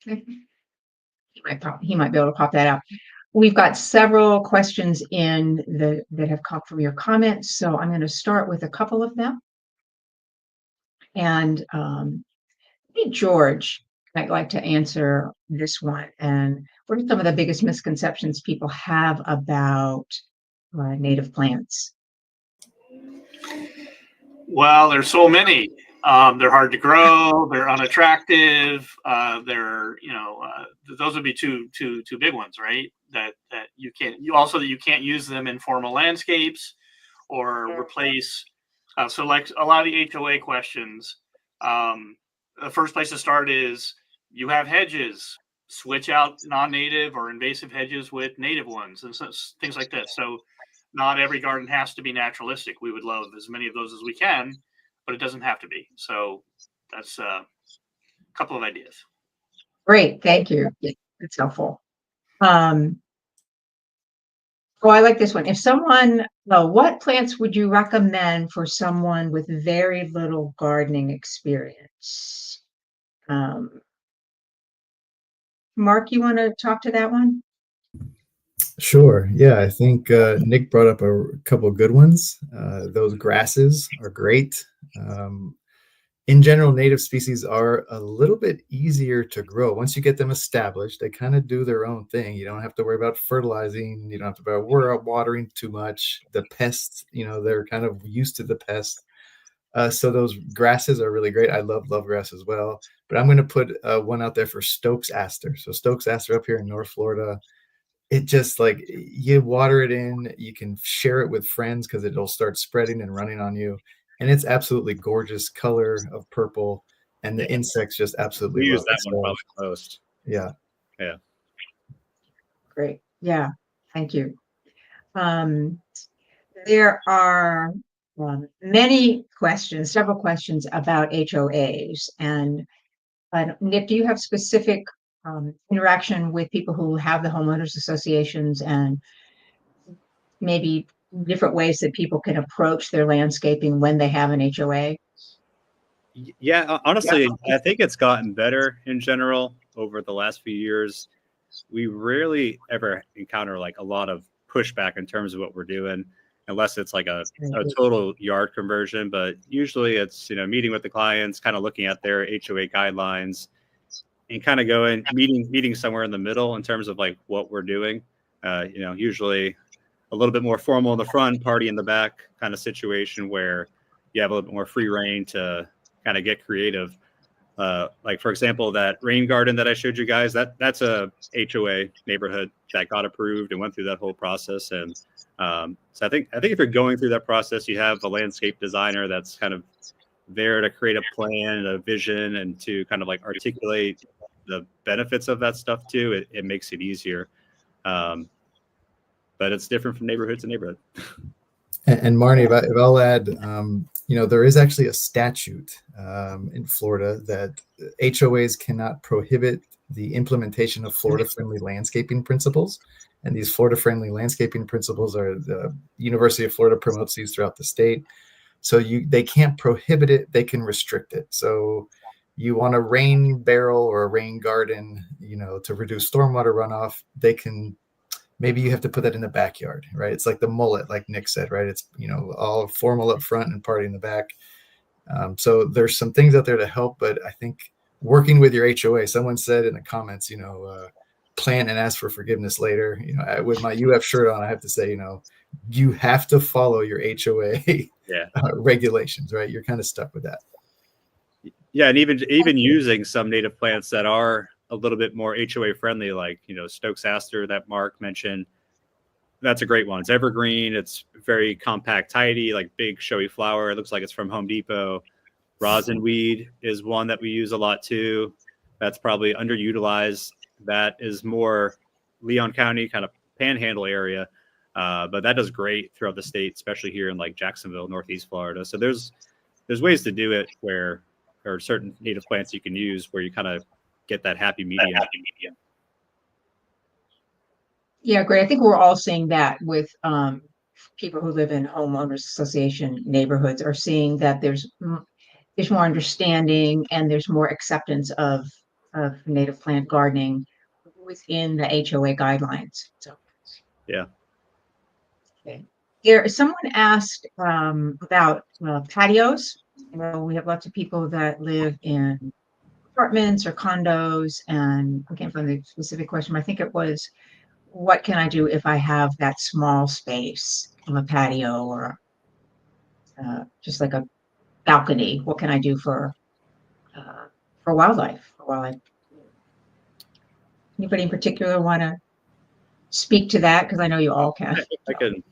Okay. He might be able to pop that out. We've got several questions that have come from your comments, so I'm going to start with a couple of them. And George, I'd like to answer this one. And what are some of the biggest misconceptions people have about native plants? Well, there's so many. They're hard to grow. They're unattractive. Those would be two big ones, right? That you can't. That you can't use them in formal landscapes or replace. So, like a lot of the HOA questions, the first place to start is you have hedges. Switch out non-native or invasive hedges with native ones and things like this. So, not every garden has to be naturalistic. We would love as many of those as we can, but it doesn't have to be. So that's a couple of ideas. Great, thank you. That's helpful. I like this one. What plants would you recommend for someone with very little gardening experience? Mark, you want to talk to that one? Sure. Yeah, I think Nick brought up a couple of good ones. Those grasses are great. In general, native species are a little bit easier to grow. Once you get them established, they kind of do their own thing. You don't have to worry about fertilizing. You don't have to worry about watering too much. The pests, they're kind of used to the pests. So those grasses are really great. I love grass as well. But I'm going to put one out there for Stokes aster. So Stokes aster up here in North Florida. It just you water it in, you can share it with friends because it'll start spreading and running on you. And it's absolutely gorgeous color of purple. And the insects just absolutely We love use that it. one probably most. Yeah. Yeah. Great. Yeah. Thank you. There are several questions about HOAs. And Nick, do you have specific interaction with people who have the homeowners associations, and maybe different ways that people can approach their landscaping when they have an HOA? Yeah, honestly, I think it's gotten better in general over the last few years. We rarely ever encounter like a lot of pushback in terms of what we're doing, unless it's like a total yard conversion. But usually it's, meeting with the clients, kind of looking at their HOA guidelines and kind of going meeting somewhere in the middle in terms of like what we're doing. Usually a little bit more formal in the front, party in the back kind of situation where you have a little bit more free reign to kind of get creative. Like for example, that rain garden that I showed you guys, that's a HOA neighborhood that got approved and went through that whole process. And so I think if you're going through that process, you have a landscape designer that's kind of there to create a plan, a vision, and to kind of like articulate the benefits of that stuff too. It makes it easier. But it's different from neighborhood to neighborhood. And Marney, if I'll add, there is actually a statute in Florida that HOAs cannot prohibit the implementation of Florida-friendly landscaping principles. And these Florida-friendly landscaping principles are the University of Florida promotes these throughout the state. So they can't prohibit it, they can restrict it. So you want a rain barrel or a rain garden, to reduce stormwater runoff, they can. Maybe you have to put that in the backyard, right? It's like the mullet, like Nick said, right? It's, all formal up front and party in the back. So there's some things out there to help, but I think working with your HOA, someone said in the comments, plan and ask for forgiveness later. With my UF shirt on, I have to say, you have to follow your HOA regulations, right? You're kind of stuck with that. Yeah, and even using some native plants that are a little bit more HOA friendly, like, Stokes Aster that Mark mentioned. That's a great one. It's evergreen. It's very compact, tidy, like big showy flower. It looks like it's from Home Depot. Rosin weed is one that we use a lot too. That's probably underutilized. That is more Leon County kind of panhandle area. But that does great throughout the state, especially here in like Jacksonville, Northeast Florida. So there's ways to do it where there are certain native plants you can use where you kind of get that happy medium. Yeah, great. I think we're all seeing that with people who live in homeowners association neighborhoods are seeing that there's more understanding and there's more acceptance of native plant gardening within the HOA guidelines. So yeah. Okay. Here, someone asked about patios. We have lots of people that live in apartments or condos, and I can't find the specific question, but I think it was, what can I do if I have that small space on a patio or just like a balcony? What can I do for wildlife? Anybody in particular want to speak to that? Because I know you all can. I can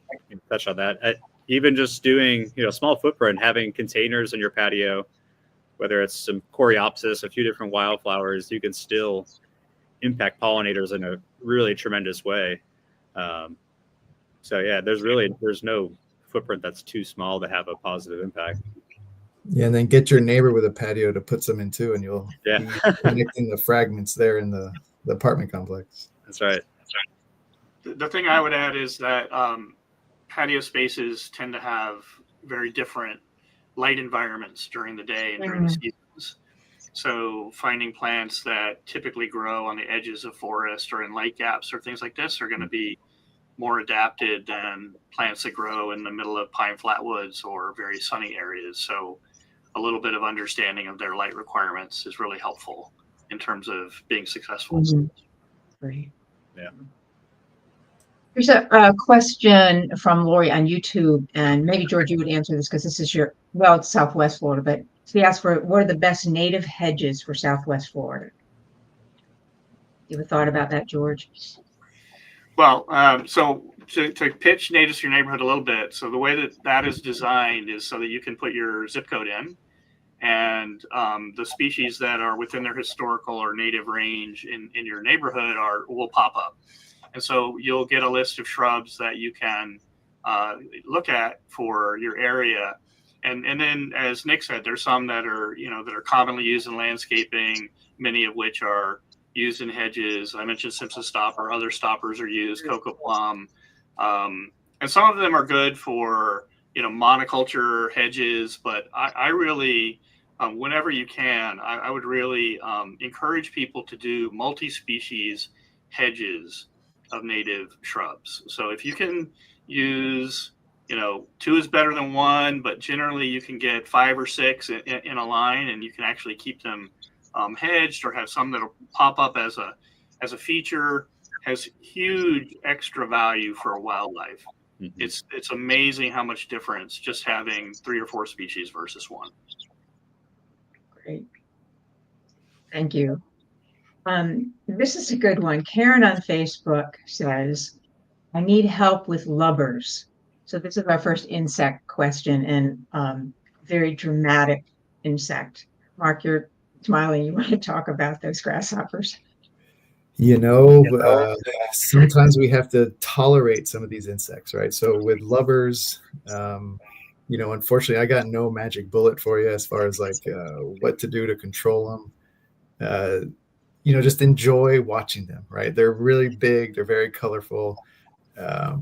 touch on that. Even just doing, small footprint, having containers in your patio, whether it's some coreopsis, a few different wildflowers, you can still impact pollinators in a really tremendous way. So yeah, there's no footprint that's too small to have a positive impact. Yeah, and then get your neighbor with a patio to put some in too, and you'll be connecting the fragments there in the apartment complex. That's right. The thing I would add is that patio spaces tend to have very different light environments during the day and during the seasons. So finding plants that typically grow on the edges of forest or in light gaps or things like this are going to be more adapted than plants that grow in the middle of pine flatwoods or very sunny areas. So a little bit of understanding of their light requirements is really helpful in terms of being successful. Great. Yeah. There's a question from Lori on YouTube, and maybe George, you would answer this because this is it's Southwest Florida, but she asked for what are the best native hedges for Southwest Florida? You ever thought about that, George? Well, so to pitch natives to your neighborhood a little bit, so the way that is designed is so that you can put your zip code in, and the species that are within their historical or native range in your neighborhood will pop up. And so you'll get a list of shrubs that you can look at for your area. And then, as Nick said, there's some that are commonly used in landscaping, many of which are used in hedges. I mentioned Simpson stopper. Other stoppers are used, cocoa plum, And some of them are good for, monoculture hedges, but I really, whenever you can, I would really encourage people to do multi-species hedges of native shrubs. So if you can use, 2 is better than 1, but generally you can get 5 or 6 in a line, and you can actually keep them hedged, or have some that'll pop up as a feature, has huge extra value for wildlife. Mhm. It's amazing how much difference just having 3 or 4 species versus 1. Great. Thank you. This is a good one. Karen on Facebook says, I need help with lubbers. So this is our first insect question, and very dramatic insect. Mark, you're smiling. You want to talk about those grasshoppers? Sometimes we have to tolerate some of these insects, right? So with lubbers, unfortunately, I got no magic bullet for you as far as what to do to control them. Just enjoy watching them, right? They're really big. They're very colorful. I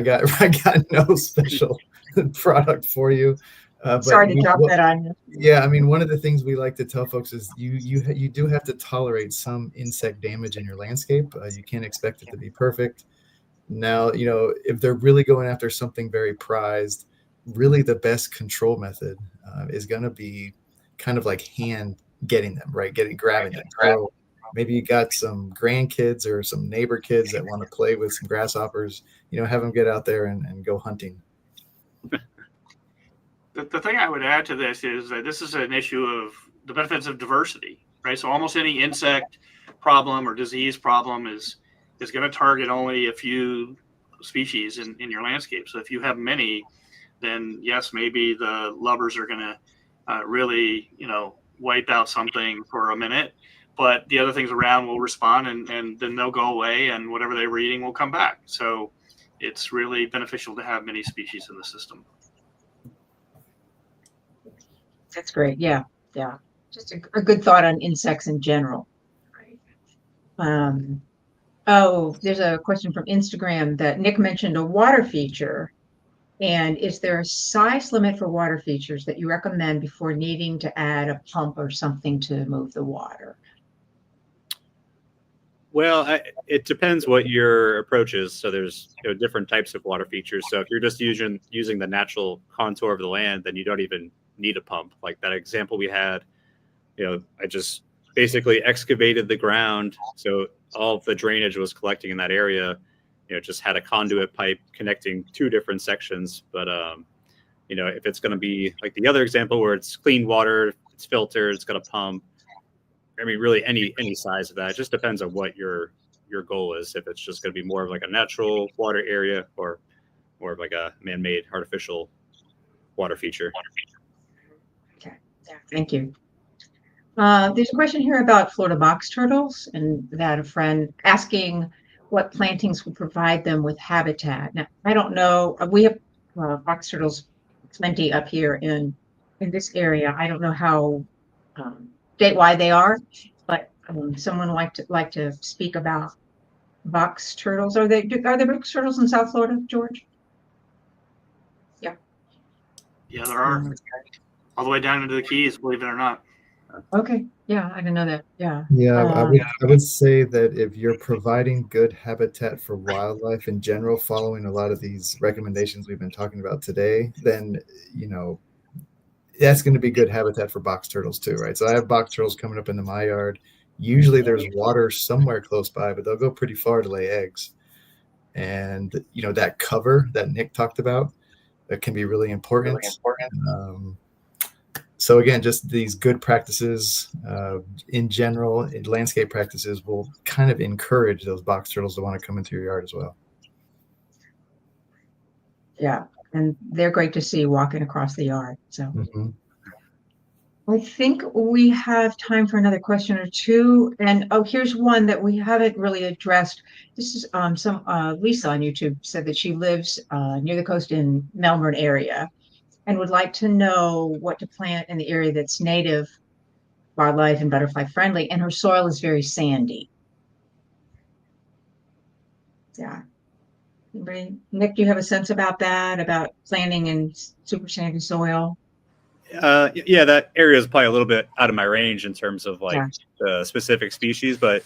got no special product for you. Sorry to drop that on you. Yeah, I mean, one of the things we like to tell folks is you do have to tolerate some insect damage in your landscape. You can't expect it to be perfect. Now, if they're really going after something very prized, really the best control method is going to be kind of like hand getting them, right? Grabbing them. So maybe you got some grandkids or some neighbor kids that want to play with some grasshoppers, have them get out there and go hunting. The thing I would add to this is that this is an issue of the benefits of diversity, right? So almost any insect problem or disease problem is going to target only a few species in your landscape. So if you have many, then yes, maybe the lubbers are going to really, wipe out something for a minute, but the other things around will respond, and then they'll go away, and whatever they were eating will come back. So it's really beneficial to have many species in the system. That's great. Yeah. Just a good thought on insects in general. Right. There's a question from Instagram that Nick mentioned a water feature. And is there a size limit for water features that you recommend before needing to add a pump or something to move the water? Well, it depends what your approach is. So there's different types of water features. So if you're just using the natural contour of the land, then you don't even need a pump. Like that example we had, I just basically excavated the ground, so all of the drainage was collecting in that area. Just had a conduit pipe connecting 2 different sections. But if it's going to be like the other example where it's clean water, it's filtered, it's got a pump. I mean, really any size of that. It just depends on what your goal is. If it's just going to be more of like a natural water area or more of like a man-made artificial water feature. Okay, yeah, thank you. There's a question here about Florida box turtles, and that a friend asking what plantings will provide them with habitat. Now, I don't know. We have box turtles plenty up here in this area. I don't know how statewide they are, but someone like to speak about box turtles. Are there box turtles in South Florida, George? Yeah, there are. All the way down into the Keys, believe it or not. Okay. Yeah, I didn't know that. Yeah. I would say that if you're providing good habitat for wildlife in general, following a lot of these recommendations we've been talking about today, then that's going to be good habitat for box turtles too, right? So I have box turtles coming up into my yard. Usually there's water somewhere close by, but they'll go pretty far to lay eggs. And that cover that Nick talked about, that can be really important. So again, just these good practices in general, landscape practices will kind of encourage those box turtles to want to come into your yard as well. Yeah, and they're great to see walking across the yard. So I think we have time for another question or two. And here's one that we haven't really addressed. This is Lisa on YouTube said that she lives near the coast in Melbourne area, and would like to know what to plant in the area that's native wildlife and butterfly friendly, and her soil is very sandy. Yeah. Anybody? Nick, do you have a sense about that, about planting and super sandy soil? Yeah, that area is probably a little bit out of my range in terms of like Yeah. the specific species, but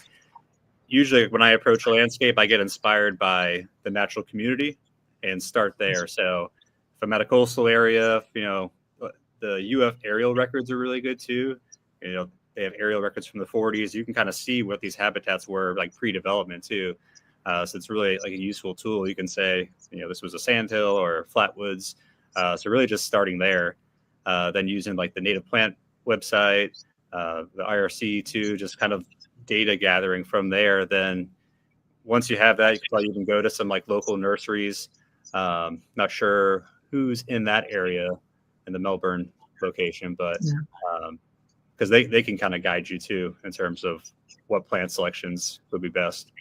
usually when I approach a landscape, I get inspired by the natural community and start there. So if I'm at a coastal area, the UF aerial records are really good too. They have aerial records from the 40s. You can kind of see what these habitats were like pre-development too. So it's really like a useful tool. You can say, this was a sandhill or flatwoods. So really just starting there, then using like the native plant website, the IRC too, just kind of data gathering from there. Then once you have that, you can probably even go to some like local nurseries. Not sure who's in that area in the Melbourne location, but because they can kind of guide you too in terms of what plant selections would be best.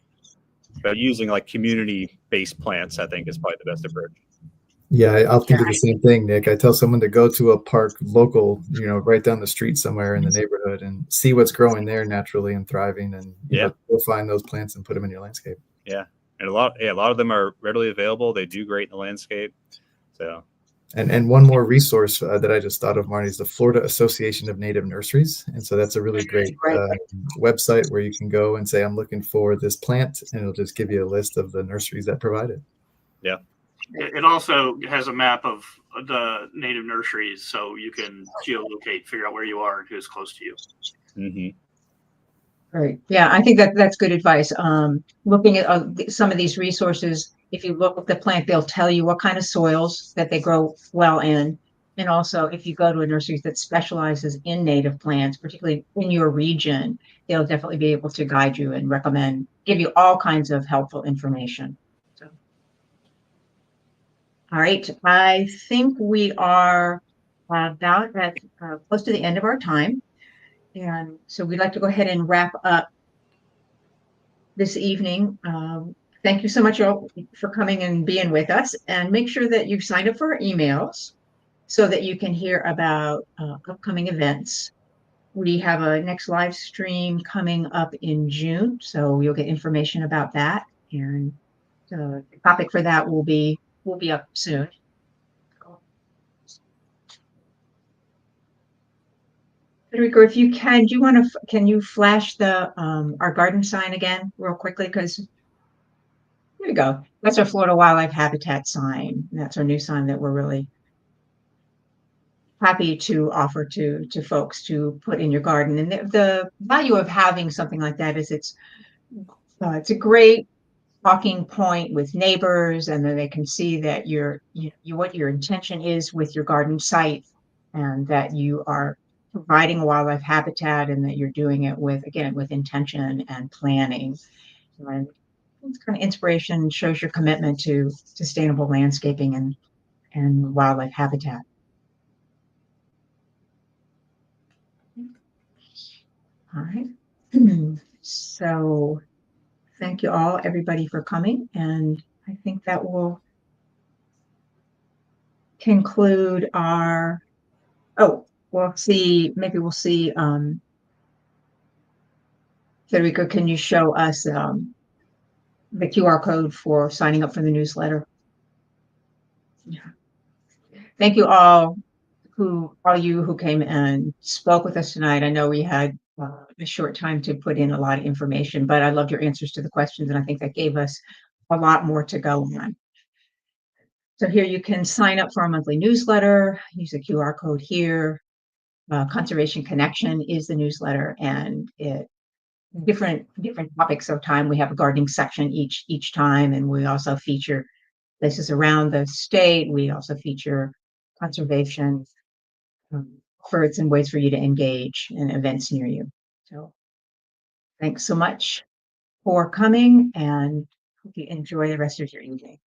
But using like community-based plants, I think, is probably the best approach. Yeah, I'll think of the same thing, Nick. I tell someone to go to a park local, right down the street somewhere in the neighborhood and see what's growing there naturally and thriving, and go find those plants and put them in your landscape. Yeah, and a lot of them are readily available. They do great in the landscape. So, and one more resource that I just thought of, Marnie, is the Florida Association of Native Nurseries, and so that's a really great website where you can go and say, I'm looking for this plant, and it'll just give you a list of the nurseries that provide it. Yeah. It also has a map of the native nurseries, so you can geolocate, figure out where you are and who's close to you. Mm-hmm. Right. Yeah, I think that's good advice. Looking at some of these resources, if you look at the plant, they'll tell you what kind of soils that they grow well in. And also, if you go to a nursery that specializes in native plants, particularly in your region, they'll definitely be able to guide you and recommend, give you all kinds of helpful information. So, all right, I think we are about at close to the end of our time. And so we'd like to go ahead and wrap up this evening. Thank you so much all for coming and being with us, and make sure that you've signed up for our emails so that you can hear about upcoming events. We have a next live stream coming up in June, so you'll get information about that, and the topic for that will be up soon. Federico, if you can, can you flash the our garden sign again real quickly? Because here we go. That's our Florida Wildlife Habitat sign. That's our new sign that we're really happy to offer to folks to put in your garden. And the value of having something like that is it's a great talking point with neighbors, and then they can see that what your intention is with your garden site, and that you are providing wildlife habitat, and that you're doing it with intention and planning. And it's kind of inspiration, shows your commitment to sustainable landscaping and wildlife habitat. All right. So thank you all, everybody, for coming. And I think that will conclude our, maybe we'll see, Federico, can you show us the QR code for signing up for the newsletter? Yeah. Thank you all who came and spoke with us tonight. I know we had a short time to put in a lot of information, but I loved your answers to the questions, and I think that gave us a lot more to go on. So here you can sign up for our monthly newsletter, use the QR code here. Conservation Connection is the newsletter, and different topics of time. We have a gardening section each time, and we also feature places around the state. We also feature conservation efforts and ways for you to engage in events near you. So thanks so much for coming, and hope you enjoy the rest of your evening.